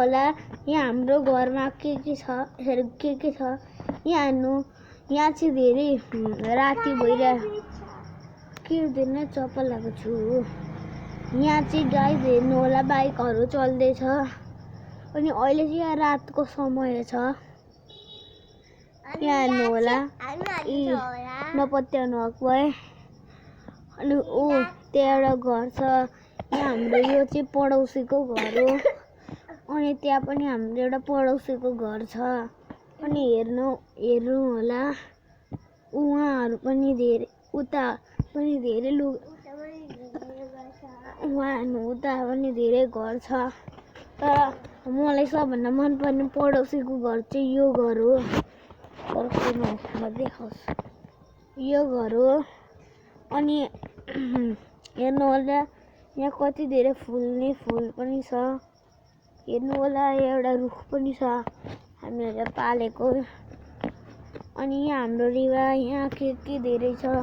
होला यहाँ हाम्रो घरमा के छ यहाँ हेर्नु। यहाँ चाहिँ धेरै राति भइरहेको के दिन चप्पल लगाएको छु। यहाँ चाहिँ गाइस हेर्नु होला बाइकहरू चल्दैछ अनि अहिले चाहिँ यहाँ रातको समय छ। यहाँ हेर्नु होला नपत्याउनु भएको भए। अनि त्यहाँ एउटा घर छ। यहाँ हाम्रो यो चाहिँ पडोसीको घर हो अनि त्यहाँ पनि हाम्रो एउटा पडोसीको घर छ। अनि हेर्नु होला उहाँहरू पनि धेरै उता पनि धेरै उता पनि धेरै घर छ। तर मलाई सबभन्दा मनपर्ने पडोसीको घर चाहिँ यो घर हो। यो घर हो। अनि हेर्नु होला यहाँ कति धेरै फुल्ने फुल पनि छ। हेर्नु होला एउटा रुख पनि छ हामीले पालेको। अनि यहाँ हाम्रो रिवा यहाँ के धेरै छ।